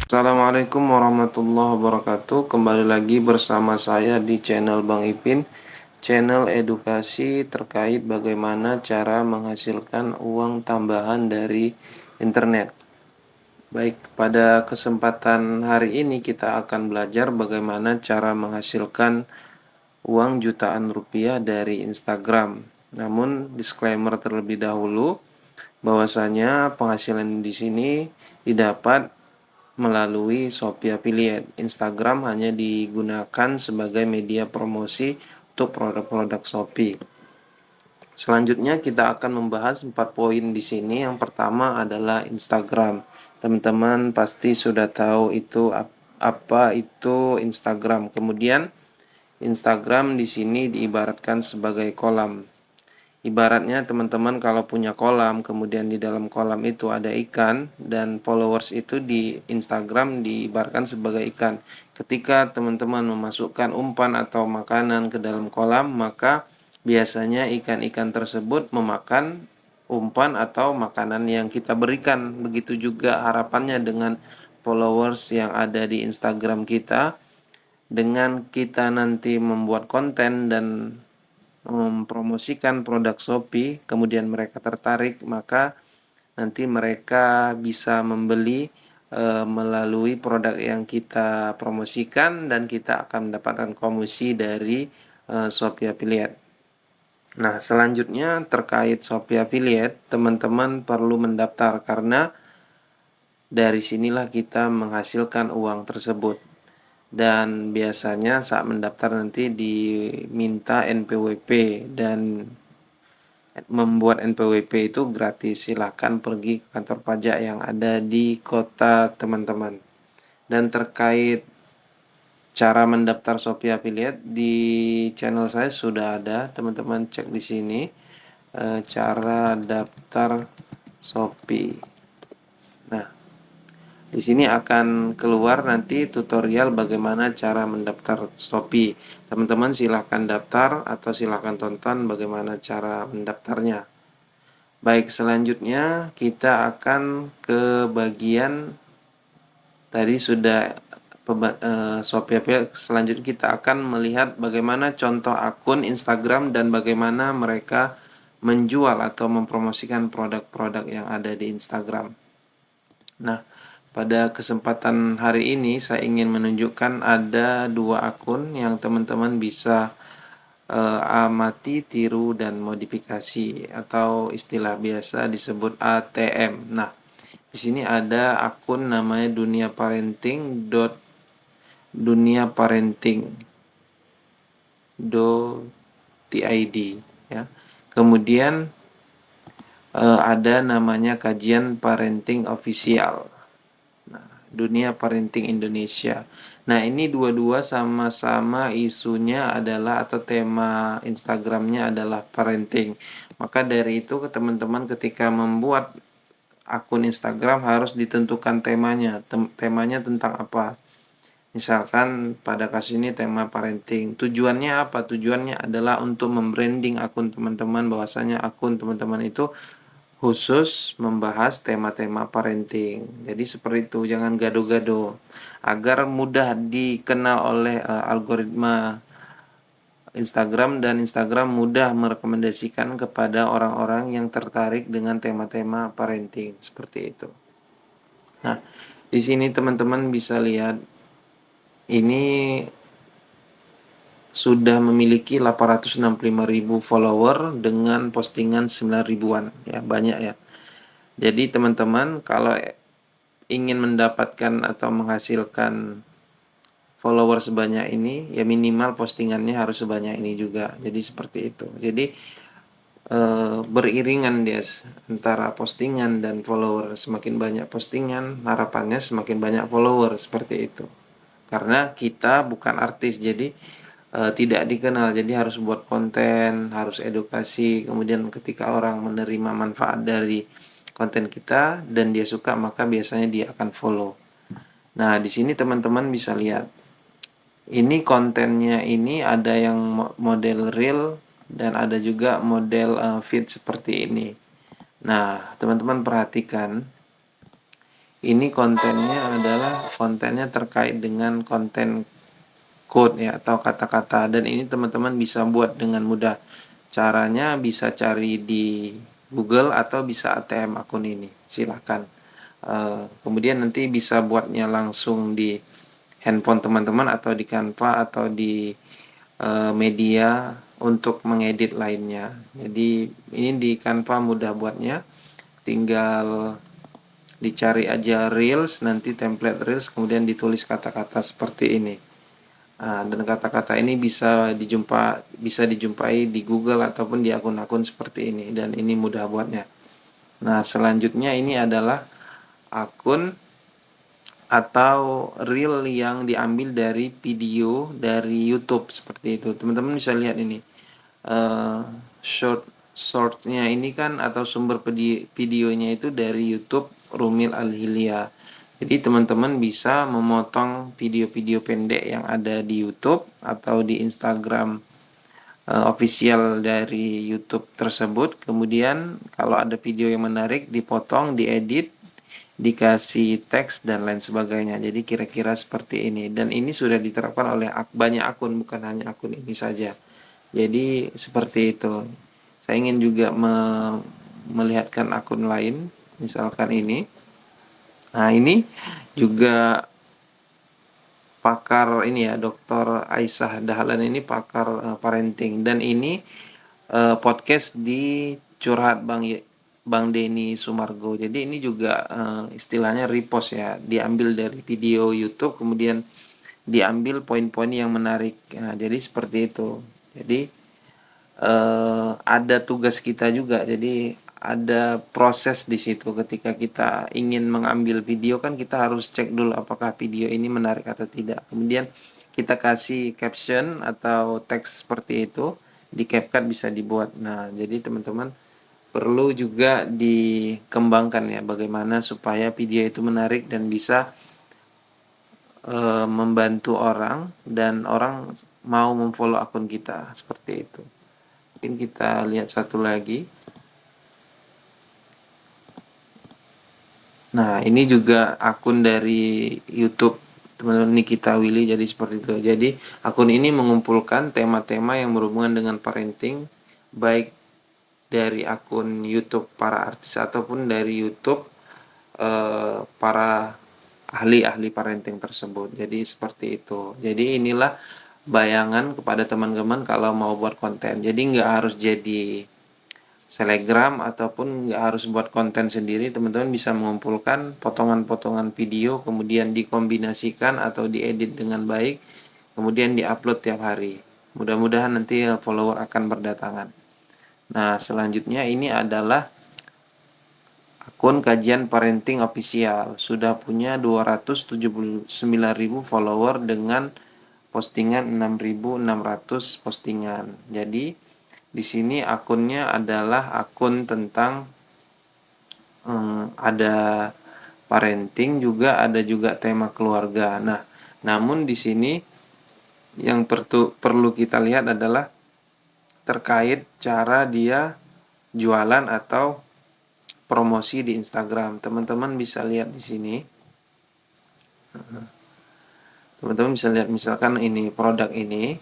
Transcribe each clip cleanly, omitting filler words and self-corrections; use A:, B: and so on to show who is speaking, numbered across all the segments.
A: Assalamualaikum warahmatullahi wabarakatuh. Kembali lagi bersama saya di channel Bang Ipin, channel edukasi terkait bagaimana cara menghasilkan uang tambahan dari internet. Baik, pada kesempatan hari ini kita akan belajar bagaimana cara menghasilkan uang jutaan rupiah dari Instagram. Namun disclaimer terlebih dahulu bahwasanya penghasilan di sini didapat melalui Shopee Affiliate. Instagram hanya digunakan sebagai media promosi untuk produk-produk Shopee. Selanjutnya kita akan membahas 4 poin di sini. Yang pertama adalah Instagram. Teman-teman pasti sudah tahu itu apa itu Instagram. Kemudian Instagram di sini diibaratkan sebagai kolam. Ibaratnya teman-teman kalau punya kolam, kemudian di dalam kolam itu ada ikan, dan followers itu di Instagram diibaratkan sebagai ikan. Ketika teman-teman memasukkan umpan atau makanan ke dalam kolam, maka biasanya ikan-ikan tersebut memakan umpan atau makanan yang kita berikan. Begitu juga harapannya dengan followers yang ada di Instagram kita. Dengan kita nanti membuat konten dan mempromosikan produk Shopee, kemudian mereka tertarik, maka nanti mereka bisa membeli melalui produk yang kita promosikan dan kita akan mendapatkan komisi dari Shopee Affiliate. Nah, selanjutnya terkait Shopee Affiliate, teman-teman perlu mendaftar karena dari sinilah kita menghasilkan uang tersebut. Dan biasanya saat mendaftar nanti diminta NPWP, dan membuat NPWP itu gratis. Silahkan pergi ke kantor pajak yang ada di kota teman-teman. Dan terkait cara mendaftar Shopee Affiliate di channel saya sudah ada, teman-teman cek di sini cara daftar Shopee. Nah, di sini akan keluar nanti tutorial bagaimana cara mendaftar Shopee. Teman-teman silahkan daftar atau silahkan tonton bagaimana cara mendaftarnya. Baik, selanjutnya kita akan ke bagian tadi sudah Shopee Affiliate. Selanjutnya kita akan melihat bagaimana contoh akun Instagram dan bagaimana mereka menjual atau mempromosikan produk-produk yang ada di Instagram. Nah, pada kesempatan hari ini saya ingin menunjukkan ada dua akun yang teman-teman bisa amati, tiru, dan modifikasi atau istilah biasa disebut ATM. Nah, di sini ada akun namanya duniaparenting.tid ya. Kemudian ada namanya kajian parenting official. Nah, Dunia Parenting Indonesia. Nah, ini dua-dua sama-sama isunya adalah atau tema Instagramnya adalah parenting. Maka dari itu teman-teman ketika membuat akun Instagram harus ditentukan temanya. Temanya tentang apa? Misalkan pada kasus ini tema parenting. Tujuannya apa? Tujuannya adalah untuk membranding akun teman-teman, bahwasanya akun teman-teman itu khusus membahas tema-tema parenting. Jadi seperti itu, jangan gado-gado. Agar mudah dikenal oleh algoritma Instagram, dan Instagram mudah merekomendasikan kepada orang-orang yang tertarik dengan tema-tema parenting seperti itu. Nah, di sini teman-teman bisa lihat ini sudah memiliki 865.000 follower dengan postingan 9 ribuan ya, banyak ya. Jadi teman-teman kalau ingin mendapatkan atau menghasilkan follower sebanyak ini, ya minimal postingannya harus sebanyak ini juga. Jadi seperti itu. Jadi beriringan dia antara postingan dan follower. Semakin banyak postingan, harapannya semakin banyak follower, seperti itu. Karena kita bukan artis, jadi tidak dikenal. Jadi harus buat konten, harus edukasi. Kemudian ketika orang menerima manfaat dari konten kita dan dia suka, maka biasanya dia akan follow. Nah, di sini teman-teman bisa lihat. Ini kontennya ini ada yang model real dan ada juga model feed seperti ini. Nah, teman-teman perhatikan. ini kontennya terkait dengan konten code ya atau kata-kata, dan ini teman-teman bisa buat dengan mudah. Caranya bisa cari di Google atau bisa ATM akun ini, silahkan. Kemudian nanti bisa buatnya langsung di handphone teman-teman atau di Canva atau di media untuk mengedit lainnya. Jadi ini di Canva mudah buatnya, tinggal dicari aja Reels, nanti template Reels, kemudian ditulis kata-kata seperti ini. Dan kata-kata ini bisa dijumpai di Google ataupun di akun-akun seperti ini, dan ini mudah buatnya. Nah, selanjutnya ini adalah akun atau reel yang diambil dari video dari YouTube seperti itu. Teman-teman bisa lihat ini. Eh, shortnya ini kan atau sumber videonya itu dari YouTube Rumil Al-Hilya. Jadi teman-teman bisa memotong video-video pendek yang ada di YouTube atau di Instagram official dari YouTube tersebut. Kemudian kalau ada video yang menarik dipotong, diedit, dikasih teks dan lain sebagainya. Jadi kira-kira seperti ini. Dan ini sudah diterapkan oleh banyak akun, bukan hanya akun ini saja. Jadi seperti itu. Saya ingin juga melihatkan akun lain, misalkan ini. Nah, ini juga pakar ini ya, Dr. Aisyah Dahlan ini pakar parenting, dan ini podcast di Curhat Bang Denny Sumargo. Jadi ini juga istilahnya repost ya, diambil dari video YouTube kemudian diambil poin-poin yang menarik. Nah, jadi seperti itu. Jadi ada tugas kita juga. Jadi ada proses di situ ketika kita ingin mengambil video, kan kita harus cek dulu apakah video ini menarik atau tidak. Kemudian kita kasih caption atau teks seperti itu, di CapCut bisa dibuat. Nah, jadi teman-teman perlu juga dikembangkan ya bagaimana supaya video itu menarik dan bisa membantu orang dan orang mau memfollow akun kita seperti itu. Mungkin kita lihat satu lagi. Nah, ini juga akun dari YouTube teman-teman Nikita Willy, jadi seperti itu. Jadi, akun ini mengumpulkan tema-tema yang berhubungan dengan parenting, baik dari akun YouTube para artis ataupun dari YouTube para ahli-ahli parenting tersebut. Jadi, seperti itu. Jadi, inilah bayangan kepada teman-teman kalau mau buat konten. Jadi, nggak harus jadi Selegram ataupun nggak harus buat konten sendiri, teman-teman bisa mengumpulkan potongan-potongan video, kemudian dikombinasikan atau diedit dengan baik, kemudian diupload tiap hari. Mudah-mudahan nanti follower akan berdatangan. Nah, selanjutnya ini adalah akun kajian parenting official. Sudah punya 279.000 follower dengan postingan 6.600 postingan. Jadi, di sini akunnya adalah akun tentang ada parenting juga, ada juga tema keluarga. Nah, namun di sini yang perlu kita lihat adalah terkait cara dia jualan atau promosi di Instagram. Teman-teman bisa lihat di sini. Teman-teman bisa lihat misalkan ini produk ini.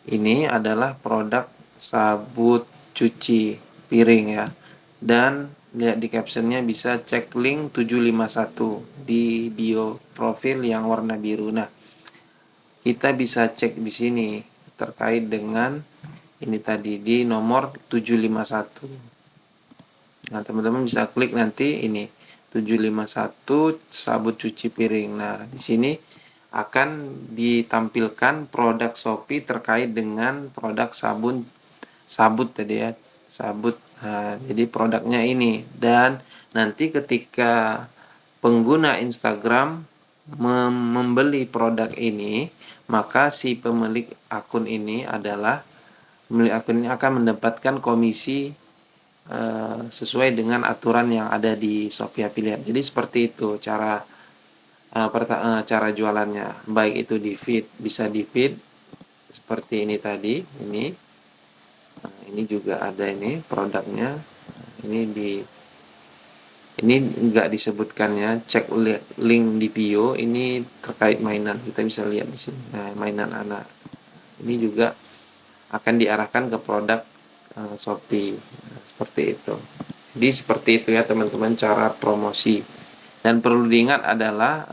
A: Ini adalah produk sabut cuci piring ya. Dan lihat di captionnya, bisa cek link 751 di bio profil yang warna biru. Nah, kita bisa cek di sini terkait dengan ini tadi di nomor 751. Nah, teman-teman bisa klik nanti ini 751 sabut cuci piring. Nah, di sini akan ditampilkan produk Shopee terkait dengan produk sabut tadi ya, sabut. Nah, jadi produknya ini, dan nanti ketika pengguna Instagram membeli produk ini, maka si pemilik akun ini akan mendapatkan komisi sesuai dengan aturan yang ada di Shopee Affiliate. Jadi seperti itu cara jualannya, baik itu di feed, bisa di feed seperti ini tadi, ini juga ada ini produknya, ini di Ini enggak disebutkan ya, cek link di bio, ini terkait mainan, kita bisa lihat di sini. Nah, mainan anak. Ini juga akan diarahkan ke produk Shopee. Nah, seperti itu. Jadi seperti itu ya teman-teman cara promosi. Dan perlu diingat adalah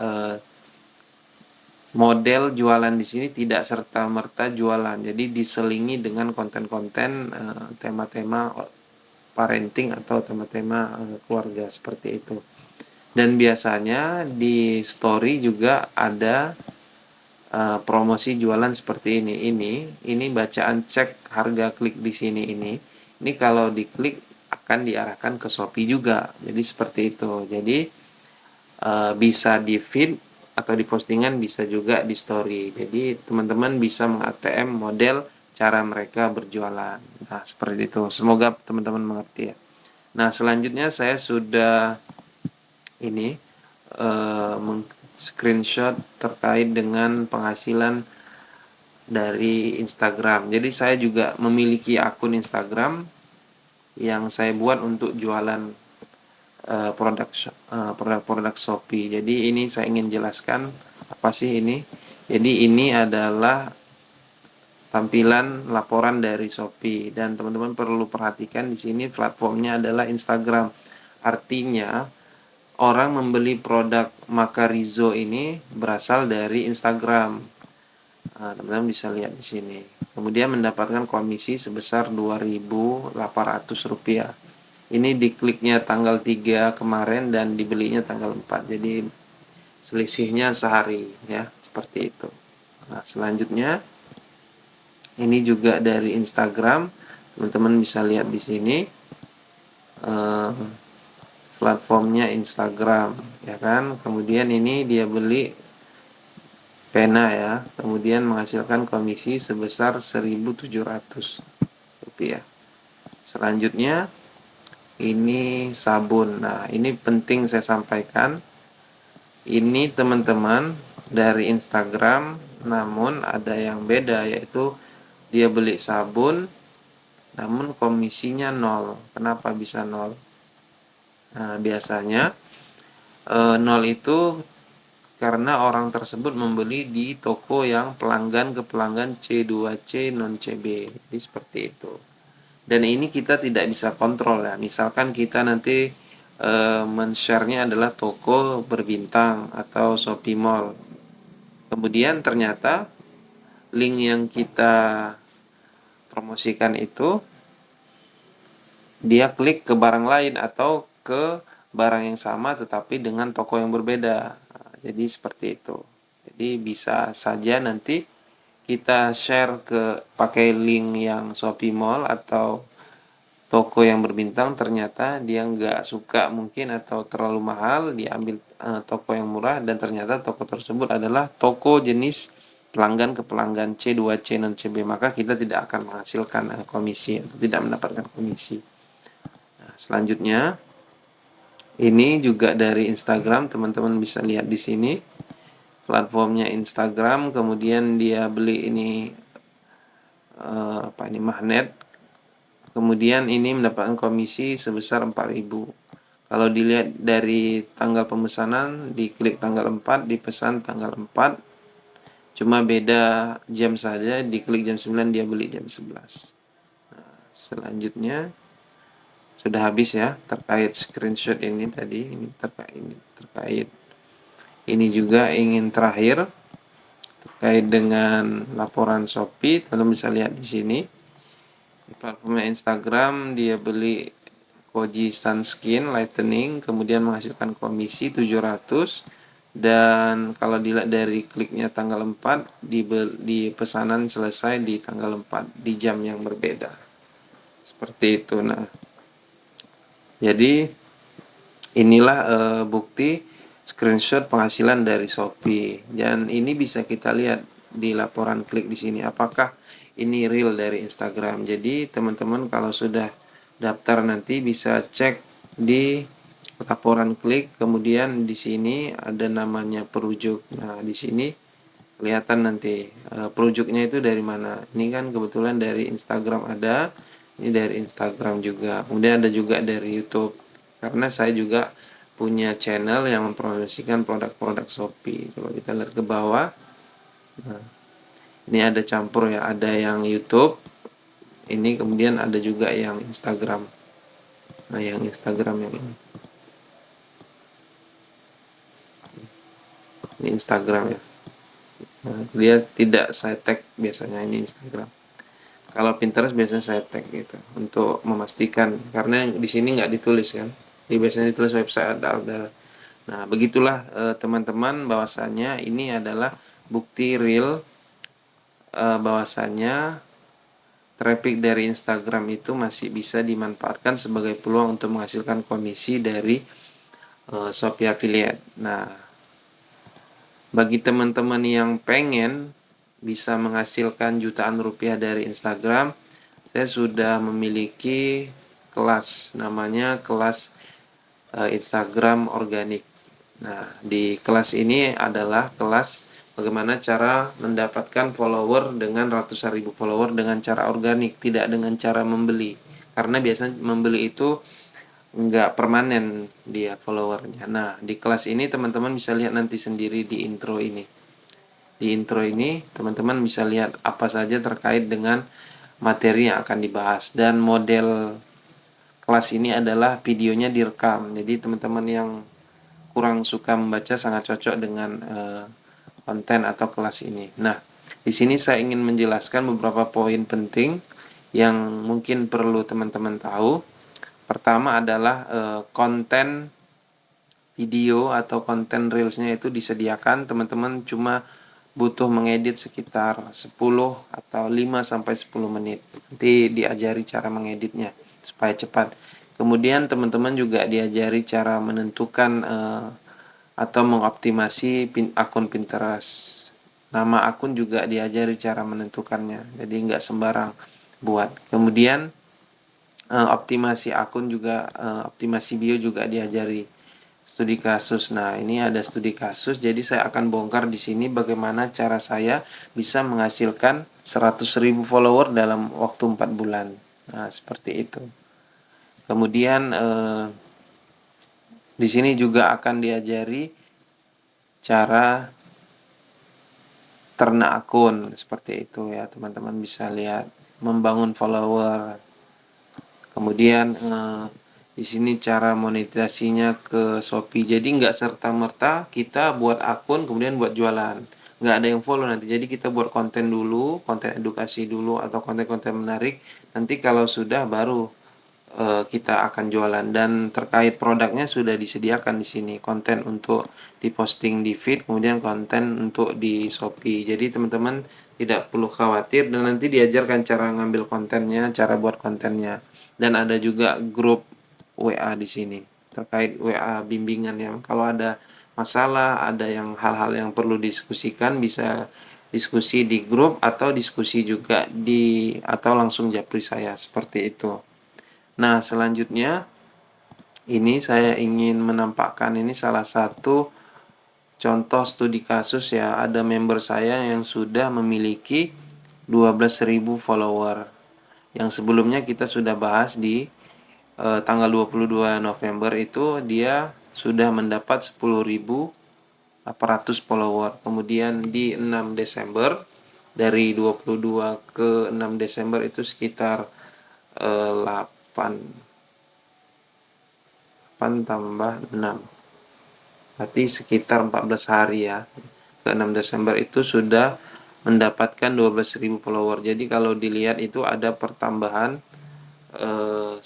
A: model jualan di sini tidak serta-merta jualan. Jadi diselingi dengan konten-konten tema-tema parenting atau tema-tema keluarga seperti itu. Dan biasanya di story juga ada promosi jualan seperti ini. Ini bacaan cek harga klik di sini ini. Ini kalau diklik akan diarahkan ke Shopee juga. Jadi seperti itu. Jadi bisa di feed atau di postingan, bisa juga di story. Jadi teman-teman bisa meng-ATM model cara mereka berjualan. Nah, seperti itu. Semoga teman-teman mengerti ya. Nah, selanjutnya saya sudah ini screenshot terkait dengan penghasilan dari Instagram. Jadi saya juga memiliki akun Instagram yang saya buat untuk jualan produk Shopee. Jadi ini saya ingin jelaskan apa sih ini. Jadi ini adalah tampilan laporan dari Shopee dan teman-teman perlu perhatikan di sini platformnya adalah Instagram. Artinya orang membeli produk Makarizo ini berasal dari Instagram. Nah, teman-teman bisa lihat di sini. Kemudian mendapatkan komisi sebesar Rp2.800. Ini dikliknya tanggal 3 kemarin dan dibelinya tanggal 4. Jadi selisihnya sehari ya, seperti itu. Nah, selanjutnya ini juga dari Instagram. Teman-teman bisa lihat di sini. Platformnya Instagram ya kan. Kemudian ini dia beli pena ya, kemudian menghasilkan komisi sebesar Rp1.700. Selanjutnya ini sabun. Nah, ini penting saya sampaikan. Ini teman-teman dari Instagram, namun ada yang beda, yaitu dia beli sabun namun komisinya 0. Kenapa bisa 0? Nah, biasanya 0 itu karena orang tersebut membeli di toko yang pelanggan ke pelanggan C2C non CB. Jadi seperti itu. Dan ini kita tidak bisa kontrol ya. Misalkan kita nanti men-share-nya adalah toko berbintang atau Shopee Mall. Kemudian ternyata link yang kita promosikan itu dia klik ke barang lain atau ke barang yang sama tetapi dengan toko yang berbeda. Nah, jadi seperti itu. Jadi bisa saja nanti kita share ke pakai link yang Shopee Mall atau toko yang berbintang, ternyata dia nggak suka mungkin atau terlalu mahal, diambil toko yang murah dan ternyata toko tersebut adalah toko jenis pelanggan ke pelanggan C2C non CB, maka kita tidak akan menghasilkan komisi atau tidak mendapatkan komisi. Nah, selanjutnya ini juga dari Instagram, teman-teman bisa lihat di sini platformnya Instagram. Kemudian dia beli ini magnet. Kemudian ini mendapatkan komisi sebesar 4.000. Kalau dilihat dari tanggal pemesanan, diklik tanggal 4, dipesan tanggal 4. Cuma beda jam saja, diklik jam 9, dia beli jam 11. Nah, selanjutnya sudah habis ya terkait screenshot ini tadi. Ini terkait ini juga ingin terakhir terkait dengan laporan Shopee. Teman-teman bisa lihat di sini. Di platformnya Instagram dia beli Koji Sunscreen Lightening, kemudian menghasilkan komisi 700. Dan kalau dilihat dari kliknya tanggal 4, di pesanan selesai di tanggal 4 di jam yang berbeda. Seperti itu. Nah, jadi inilah bukti screenshot penghasilan dari Shopee. Dan ini bisa kita lihat di laporan klik di sini apakah ini real dari Instagram. Jadi teman-teman kalau sudah daftar nanti bisa cek di laporan klik, kemudian di sini ada namanya perujuk. Nah, di sini kelihatan nanti perujuknya itu dari mana. Ini kan kebetulan dari Instagram ada, ini dari Instagram juga. Kemudian ada juga dari YouTube. Karena saya juga punya channel yang mempromosikan produk-produk Shopee. Coba kita lihat ke bawah. Nah, ini ada campur ya, ada yang YouTube, ini kemudian ada juga yang Instagram. Nah, yang Instagram yang ini Instagram ya. Nah, dia tidak saya tag biasanya, ini Instagram. Kalau Pinterest biasanya saya tag gitu untuk memastikan, karena di sini nggak ditulis kan. Di biasanya ditulis website ada. Nah, begitulah teman-teman, bahwasanya ini adalah bukti real bahwasanya traffic dari Instagram itu masih bisa dimanfaatkan sebagai peluang untuk menghasilkan komisi dari Shopee Affiliate. Nah, bagi teman-teman yang pengen bisa menghasilkan jutaan rupiah dari Instagram, saya sudah memiliki kelas, namanya kelas Instagram Organik. Nah, di kelas ini adalah kelas bagaimana cara mendapatkan follower dengan ratusan ribu follower dengan cara organik, tidak dengan cara membeli. Karena biasanya membeli itu nggak permanen dia followernya. Nah, di kelas ini teman-teman bisa lihat nanti sendiri di intro ini. Di intro ini teman-teman bisa lihat apa saja terkait dengan materi yang akan dibahas, dan model kelas ini adalah videonya direkam. Jadi teman-teman yang kurang suka membaca sangat cocok dengan konten atau kelas ini. Nah, di sini saya ingin menjelaskan beberapa poin penting yang mungkin perlu teman-teman tahu. Pertama adalah konten video atau konten reelsnya itu disediakan, teman-teman cuma butuh mengedit sekitar 10 atau 5 sampai 10 menit. Nanti diajari cara mengeditnya supaya cepat. Kemudian teman-teman juga diajari cara menentukan atau mengoptimasi akun Pinterest. Nama akun juga diajari cara menentukannya. Jadi nggak sembarang buat. Kemudian optimasi akun juga, optimasi bio juga diajari. Studi kasus. Nah, ini ada studi kasus. Jadi saya akan bongkar di sini bagaimana cara saya bisa menghasilkan 100.000 follower dalam waktu 4 bulan. Nah, seperti itu. Kemudian di sini juga akan diajari cara ternak akun, seperti itu ya, teman-teman bisa lihat, membangun follower. Kemudian di sini cara monetisasinya ke Shopee. Jadi nggak serta-merta kita buat akun kemudian buat jualan. Nggak ada yang follow nanti. Jadi kita buat konten dulu, konten edukasi dulu atau konten-konten menarik. Nanti kalau sudah baru kita akan jualan, dan terkait produknya sudah disediakan di sini konten untuk diposting di feed, kemudian konten untuk di Shopee. Jadi teman-teman tidak perlu khawatir, dan nanti diajarkan cara ngambil kontennya, cara buat kontennya, dan ada juga grup WA di sini terkait WA bimbingan yang kalau ada masalah, ada yang hal-hal yang perlu diskusikan, bisa diskusi di grup atau diskusi juga di atau langsung japri saya, seperti itu. Nah, selanjutnya ini saya ingin menampakkan ini salah satu contoh studi kasus ya. Ada member saya yang sudah memiliki 12.000 follower. Yang sebelumnya kita sudah bahas di tanggal 22 November itu dia sudah mendapat 10.800 follower. Kemudian di 6 Desember, dari 22 ke 6 Desember itu sekitar 8 tambah 6, berarti sekitar 14 hari ya, ke 6 Desember itu sudah mendapatkan 12.000 follower. Jadi kalau dilihat itu ada pertambahan 1.200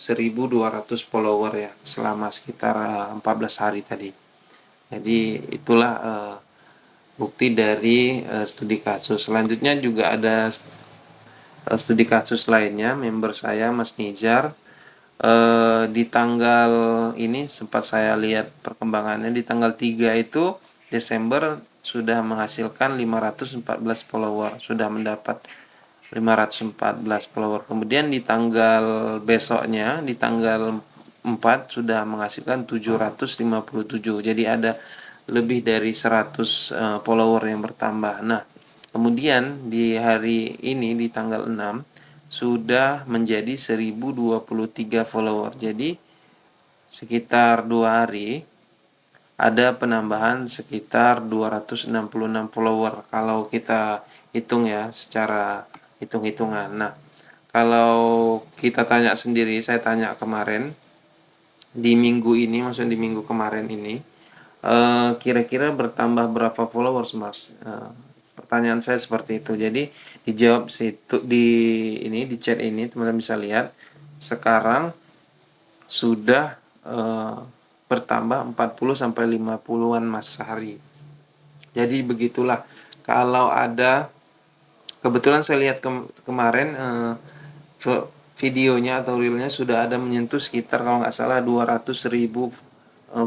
A: follower ya selama sekitar 14 hari tadi. Jadi itulah bukti dari studi kasus. Selanjutnya juga ada studi kasus lainnya, member saya Mas Nizar. Di tanggal ini sempat saya lihat perkembangannya, di tanggal 3 itu Desember sudah menghasilkan 514 follower, sudah mendapat 514 follower. Kemudian di tanggal besoknya, di tanggal 4 sudah menghasilkan 757. Jadi ada lebih dari 100 follower yang bertambah. Nah, kemudian di hari ini di tanggal 6 sudah menjadi 1023 follower. Jadi sekitar 2 hari ada penambahan sekitar 266 follower kalau kita hitung ya secara hitung-hitungan. Nah, kalau kita tanya sendiri, saya tanya kemarin di minggu ini, maksudnya di minggu kemarin ini, kira-kira bertambah berapa followers, Mas? Pertanyaan saya seperti itu. Jadi dijawab situ di ini di chat ini teman-teman bisa lihat sekarang sudah bertambah 40 sampai 50-an Mas sehari. Jadi begitulah. Kalau ada kebetulan saya lihat kemarin videonya atau reelnya sudah ada menyentuh sekitar kalau nggak salah 200.000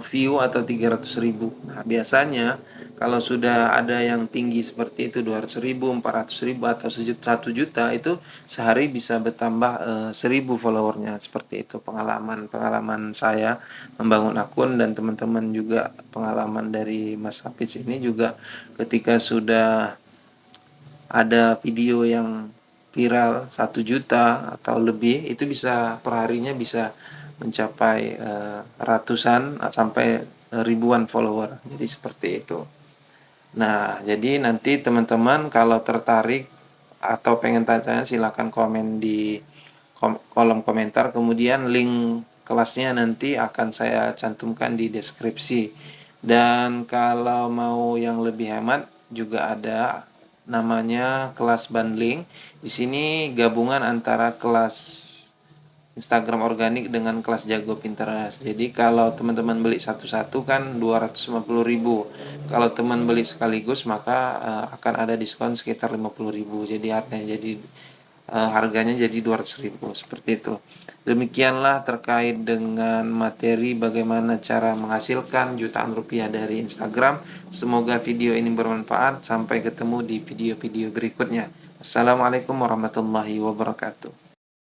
A: view atau 300.000. Nah, biasanya kalau sudah ada yang tinggi seperti itu 200.000, 400.000 atau 1 juta itu sehari bisa bertambah 1.000 followernya seperti itu. Pengalaman saya membangun akun dan teman-teman juga pengalaman dari Mas Hafiz ini juga ketika sudah ada video yang viral 1 juta atau lebih itu bisa perharinya bisa mencapai ratusan sampai ribuan follower. Jadi seperti itu. Nah, jadi nanti teman-teman kalau tertarik atau pengen tanya silakan komen di kolom komentar. Kemudian link kelasnya nanti akan saya cantumkan di deskripsi. Dan kalau mau yang lebih hemat juga ada namanya kelas bundling. Di sini gabungan antara kelas Instagram organik dengan kelas jago Pinterest. Jadi kalau teman-teman beli satu-satu kan 250.000. Kalau teman beli sekaligus maka akan ada diskon sekitar 50.000. Jadi harganya jadi 200.000 seperti itu. Demikianlah terkait dengan materi bagaimana cara menghasilkan jutaan rupiah dari Instagram. Semoga video ini bermanfaat. Sampai ketemu di video-video berikutnya. Assalamualaikum warahmatullahi wabarakatuh.